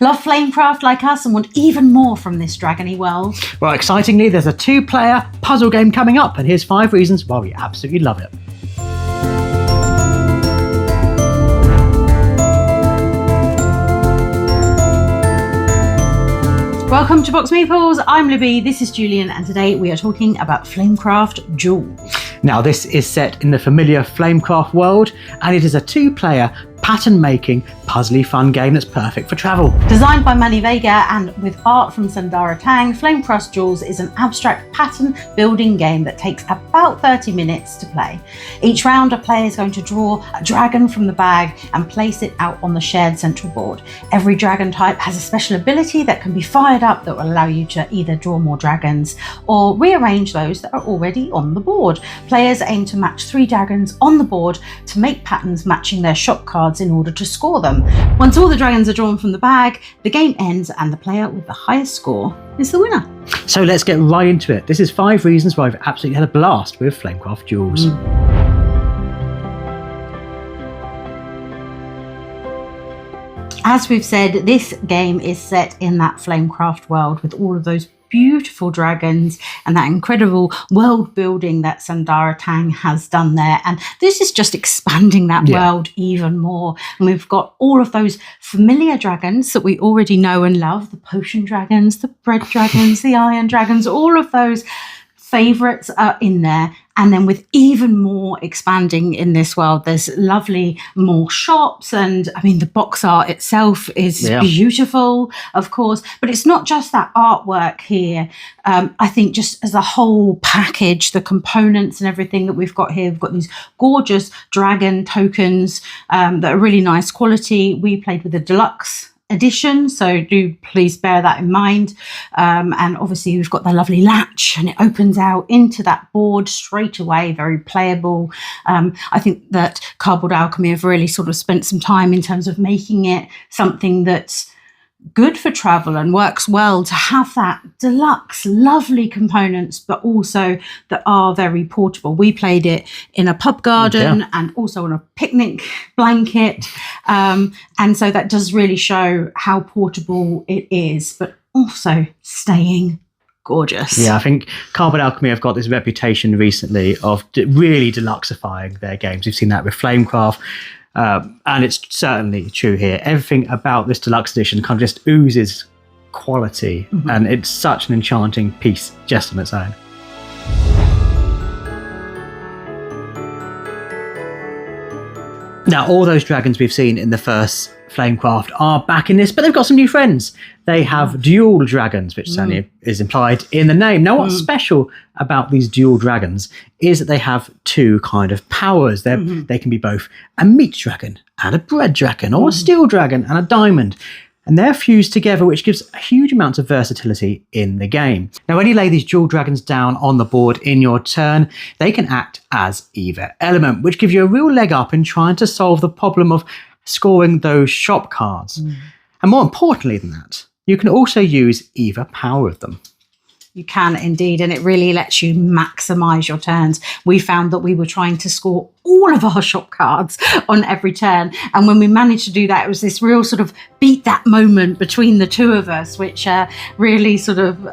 Love Flamecraft like us and want even more from this dragony world? Well, excitingly, there's a 2-player puzzle game coming up, and here's 5 reasons why we absolutely love it. Welcome to BoxedMeeples. I'm Libby, this is Julian, and today we are talking about Flamecraft Duals. Now, this is set in the familiar Flamecraft world, and it is a 2-player pattern-making, puzzly fun game that's perfect for travel. Designed by Manny Vega and with art from Sandara Tang, Flamecraft Duals is an abstract pattern-building game that takes about 30 minutes to play. Each round, a player is going to draw a dragon from the bag and place it out on the shared central board. Every dragon type has a special ability that can be fired up that will allow you to either draw more dragons or rearrange those that are already on the board. Players aim to match 3 dragons on the board to make patterns matching their shop cards in order to score them. Once all the dragons are drawn from the bag, the game ends and the player with the highest score is the winner. So let's get right into it. This is 5 reasons why I've absolutely had a blast with Flamecraft Duals. As we've said, this game is set in that Flamecraft world with all of those beautiful dragons and that incredible world building that Sandara Tang has done there, and this is just expanding that world even more. And we've got all of those familiar dragons that we already know and love, the potion dragons, the bread dragons, the iron dragons, all of those favorites are in there. And then with even more expanding in this world, there's lovely more shops. And I mean, the box art itself is beautiful, of course, but it's not just that artwork here. I think just as a whole package, the components and everything that we've got here, we've got these gorgeous dragon tokens that are really nice quality. We played with the deluxe edition, so do please bear that in mind. And obviously we've got the lovely latch and it opens out into that board straight away, very playable. I think that Cardboard Alchemy have really sort of spent some time in terms of making it something that's good for travel and works well to have that deluxe lovely components, but also that are very portable. We played it in a pub garden and also on a picnic blanket, and so that does really show how portable it is, but also staying gorgeous. Yeah, I think Cardboard Alchemy have got this reputation recently of really deluxifying their games. We've seen that with Flamecraft. And it's certainly true here. Everything about this deluxe edition kind of just oozes quality, and it's such an enchanting piece just on its own. Now, all those dragons we've seen in the first Flamecraft are back in this, but they've got some new friends. They have dual dragons, which certainly is implied in the name. Now, what's special about these dual dragons is that they have 2 kind of powers. They can be both a meat dragon and a bread dragon, or a steel dragon and a diamond. And they're fused together, which gives a huge amount of versatility in the game. Now, when you lay these dual dragons down on the board in your turn, they can act as either element, which gives you a real leg up in trying to solve the problem of scoring those shop cards. And more importantly than that, you can also use either power of them. You can indeed, and it really lets you maximise your turns. We found that we were trying to score all of our shop cards on every turn, and when we managed to do that, it was this real sort of beat that moment between the 2 of us, which really sort of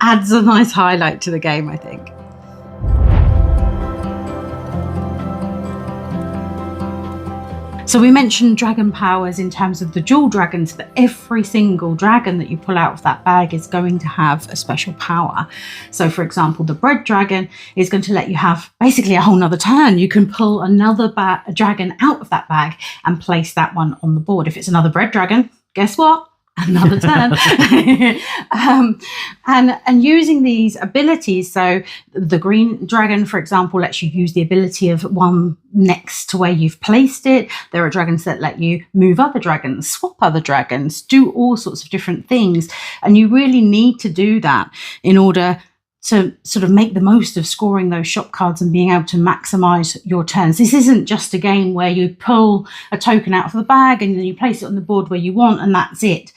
adds a nice highlight to the game, I think. So we mentioned dragon powers in terms of the dual dragons, but every single dragon that you pull out of that bag is going to have a special power. So for example, the bread dragon is going to let you have basically a whole nother turn. You can pull another dragon out of that bag and place that one on the board. If it's another bread dragon, guess what? Another turn. And using these abilities, so the green dragon, for example, lets you use the ability of one next to where you've placed it. There are dragons that let you move other dragons, swap other dragons, do all sorts of different things. And you really need to do that in order to sort of make the most of scoring those shop cards and being able to maximize your turns. This isn't just a game where you pull a token out of the bag and then you place it on the board where you want and that's it.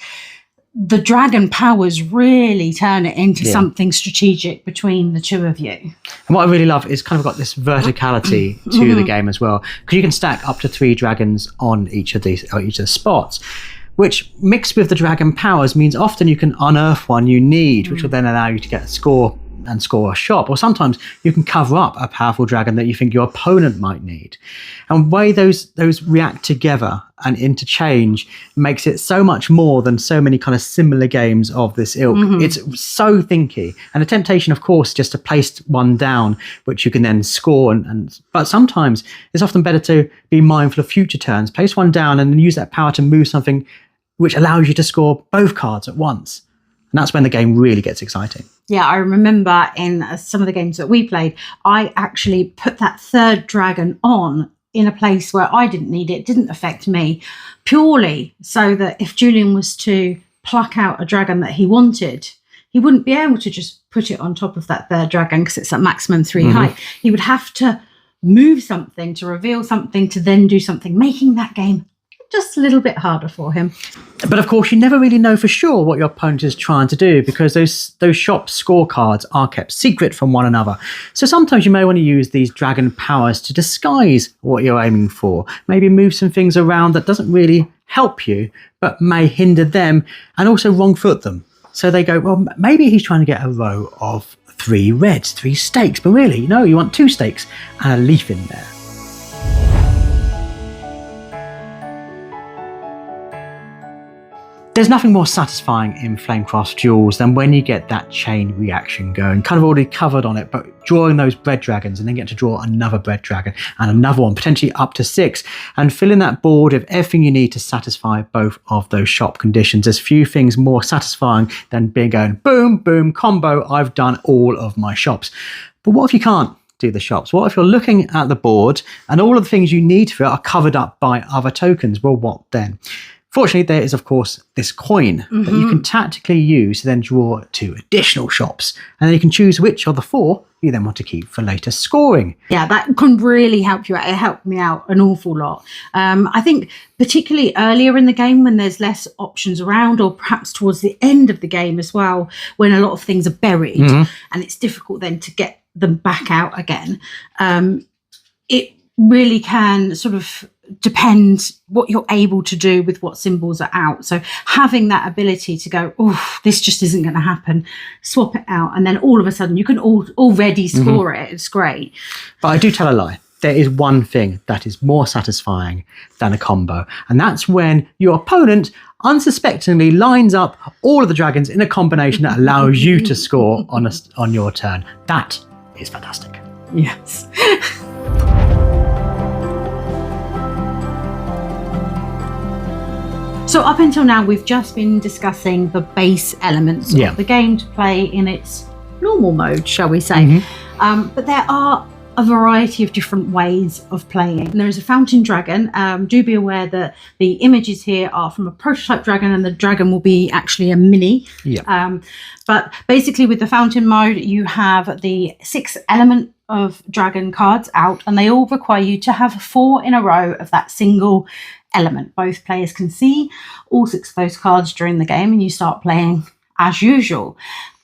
The dragon powers really turn it into something strategic between the 2 of you. And what I really love is kind of got this verticality to the game as well, because you can stack up to 3 dragons on each of the spots, which mixed with the dragon powers means often you can unearth one you need, which will then allow you to get a score and score a shop. Or sometimes you can cover up a powerful dragon that you think your opponent might need. And the way those react together and interchange makes it so much more than so many kind of similar games of this ilk. It's so thinky. And the temptation, of course, just to place one down, which you can then score. But sometimes it's often better to be mindful of future turns. Place one down and then use that power to move something which allows you to score both cards at once. And that's when the game really gets exciting. Yeah, I remember in some of the games that we played, I actually put that third dragon on in a place where I didn't need it, didn't affect me, purely so that if Julian was to pluck out a dragon that he wanted, he wouldn't be able to just put it on top of that third dragon because it's at maximum 3 height. He would have to move something to reveal something to then do something, making that game just a little bit harder for him. But of course, you never really know for sure what your opponent is trying to do because those shop scorecards are kept secret from one another. So sometimes you may want to use these dragon powers to disguise what you're aiming for. Maybe move some things around that doesn't really help you, but may hinder them and also wrong foot them. So they go, well, maybe he's trying to get a row of 3 reds, 3 stakes, but really, no, you want 2 stakes and a leaf in there. There's nothing more satisfying in Flamecraft Duals than when you get that chain reaction going. Kind of already covered on it, but drawing those bread dragons and then get to draw another bread dragon and another one, potentially up to 6, and filling that board with everything you need to satisfy both of those shop conditions. There's few things more satisfying than being going boom, boom, combo, I've done all of my shops. But what if you can't do the shops? What if you're looking at the board and all of the things you need for it are covered up by other tokens? Well, what then? Fortunately, there is, of course, this coin that you can tactically use to then draw 2 additional shops. And then you can choose which of the 4 you then want to keep for later scoring. Yeah, that can really help you out. It helped me out an awful lot. I think particularly earlier in the game when there's less options around, or perhaps towards the end of the game as well, when a lot of things are buried and it's difficult then to get them back out again. It really can sort of depend what you're able to do with what symbols are out. So having that ability to go, oh, this just isn't going to happen, swap it out, and then all of a sudden you can already score it. It's great. But I do tell a lie. There is one thing that is more satisfying than a combo, and that's when your opponent unsuspectingly lines up all of the dragons in a combination that allows you to score on your turn. That is fantastic. Yes. So up until now, we've just been discussing the base elements of the game to play in its normal mode, shall we say. But there are a variety of different ways of playing. And there is a fountain dragon. Do be aware that the images here are from a prototype dragon and the dragon will be actually a mini. But basically with the fountain mode, you have the 6 element of dragon cards out, and they all require you to have 4 in a row of that single element. Both players can see all 6 of those cards during the game, and you start playing as usual.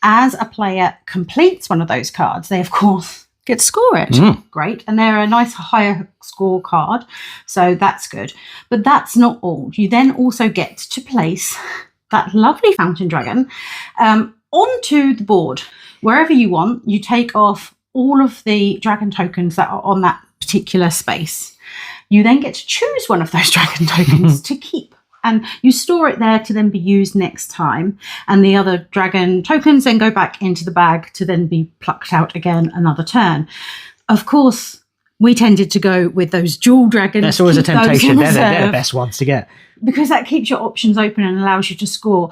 As a player completes one of those cards, they of course get to score it. Great. And they're a nice higher score card, so that's good. But that's not all. You then also get to place that lovely fountain dragon onto the board. Wherever you want, you take off all of the dragon tokens that are on that particular space. You then get to choose one of those dragon tokens to keep, and you store it there to then be used next time. And the other dragon tokens then go back into the bag to then be plucked out again another turn. Of course, we tended to go with those dual dragons. That's always a temptation. They're the best ones to get. Because that keeps your options open and allows you to score.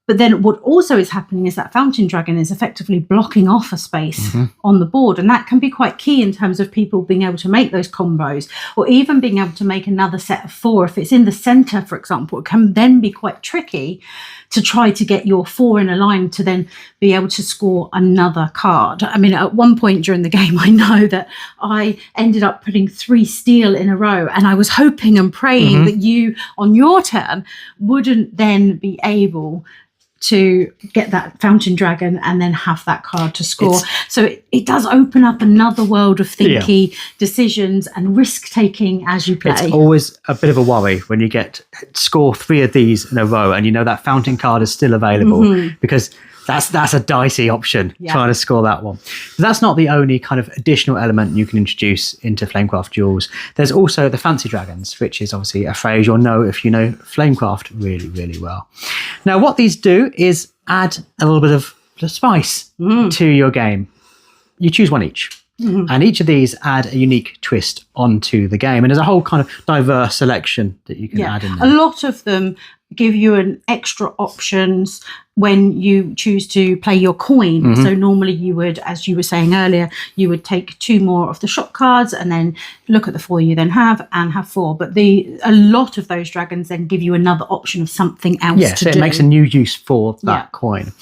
But then what also is happening is that fountain dragon is effectively blocking off a space on the board. And that can be quite key in terms of people being able to make those combos, or even being able to make another set of 4. If it's in the center, for example, it can then be quite tricky to try to get your 4 in a line to then be able to score another card. I mean, at one point during the game, I know that I ended up putting 3 steel in a row, and I was hoping and praying that you, on your turn, wouldn't then be able to get that fountain dragon and then have that card to score. So it does open up another world of thinky decisions and risk taking as you play. It's always a bit of a worry when you score 3 of these in a row and you know that fountain card is still available, because that's a dicey option, trying to score that one. But that's not the only kind of additional element you can introduce into Flamecraft Duals. There's also the fancy dragons, which is obviously a phrase you'll know if you know Flamecraft really, really well. Now, what these do is add a little bit of spice to your game. You choose one each. And each of these add a unique twist onto the game. And there's a whole kind of diverse selection that you can add in there. A lot of them give you an extra options when you choose to play your coin. So normally you would, as you were saying earlier, you would take 2 more of the shop cards and then look at the 4 you then have and have 4. But a lot of those dragons then give you another option of something else to do. So it makes a new use for that coin.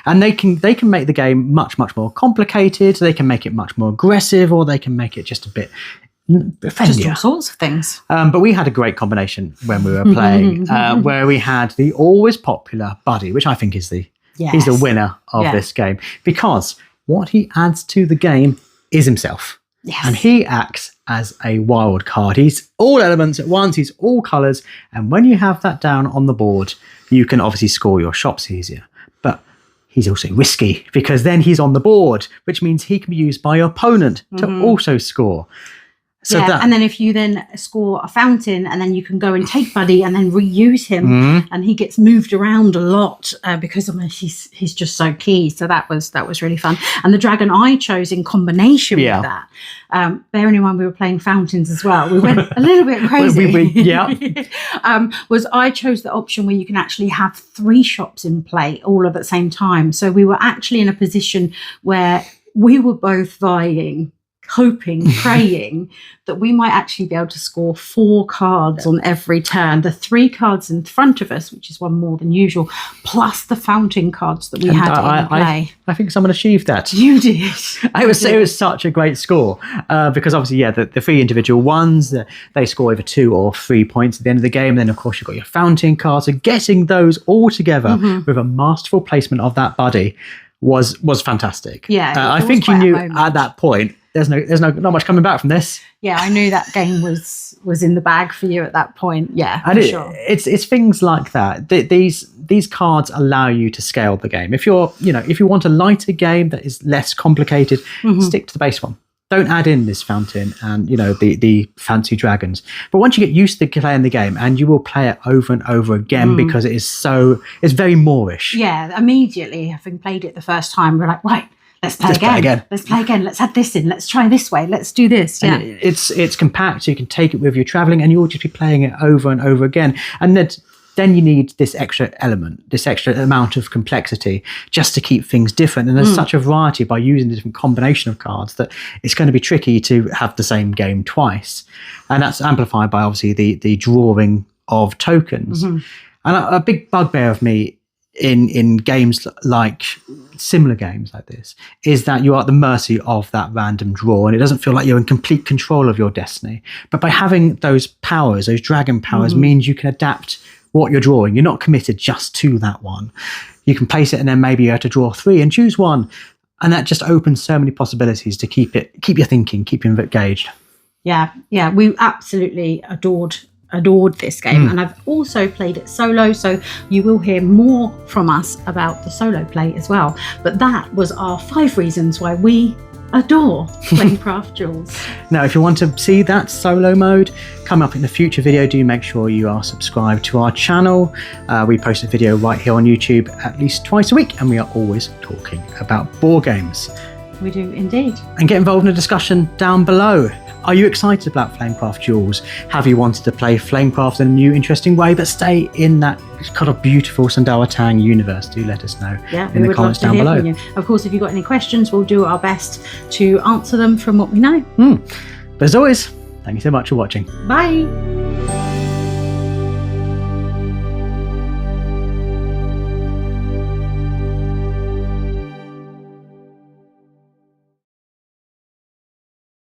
And they can make the game much, much more complicated. They can make it much more aggressive, or they can make it just a bit friendlier. Just all sorts of things. But we had a great combination when we were playing, where we had the always popular Buddy, which I think is he's the winner of this game, because what he adds to the game is himself. And he acts as a wild card. He's all elements at once, he's all colours, and when you have that down on the board, you can obviously score your shops easier. But he's also risky, because then he's on the board, which means he can be used by your opponent to also score. So and then if you then score a fountain, and then you can go and take Buddy and then reuse him, and he gets moved around a lot because he's just so key. So that was really fun. And the dragon I chose in combination with that, bearing in mind we were playing fountains as well, we went a little bit crazy. Was I chose the option where you can actually have 3 shops in play all at the same time. So we were actually in a position where we were both vying, hoping, praying that we might actually be able to score 4 cards on every turn. The 3 cards in front of us, which is one more than usual, plus the fountain cards that we had in play. I think someone achieved that. You did. It was such a great score, because obviously, the 3 individual ones, they score over 2 or 3 points at the end of the game. And then, of course, you've got your fountain cards. So getting those all together with a masterful placement of that Buddy was fantastic. I think you knew at that point, there's not much coming back from this. Yeah, I knew that game was in the bag for you at that point. Yeah, and it's things like that. These cards allow you to scale the game. If you want a lighter game that is less complicated, stick to the base one. Don't add in this fountain and the fancy dragons. But once you get used to playing the game, and you will play it over and over again, because it's very Moorish. Yeah, immediately having played it the first time, we're like, right, let's play again. Let's play again. Let's add this in. Let's try this way. Let's do this. Yeah. And it's compact, so you can take it with you traveling, and you'll just be playing it over and over again. And then you need this extra element, this extra amount of complexity, just to keep things different. And there's such a variety by using the different combination of cards that it's going to be tricky to have the same game twice. And that's amplified by obviously the drawing of tokens. And a big bugbear of me in games like similar games like this is that you are at the mercy of that random draw, and it doesn't feel like you're in complete control of your destiny. But by having those powers, those dragon powers, means you can adapt what you're drawing. You're not committed just to that one. You can place it, and then maybe you have to draw 3 and choose one, and that just opens so many possibilities to keep you thinking, keep you engaged. Yeah, we absolutely adored this game, and I've also played it solo, so you will hear more from us about the solo play as well. But that was our 5 reasons why we adore Flamecraft Duals. Now, if you want to see that solo mode come up in a future video, do make sure you are subscribed to our channel. We post a video right here on YouTube at least twice a week, and we are always talking about board games. We do indeed. And get involved in a discussion down below. Are you excited about Flamecraft Duals? Have you wanted to play Flamecraft in a new, interesting way, but stay in that kind of beautiful Sandara Tang universe? Do let us know in the comments down below. Of course, if you've got any questions, we'll do our best to answer them from what we know. But as always, thank you so much for watching. Bye.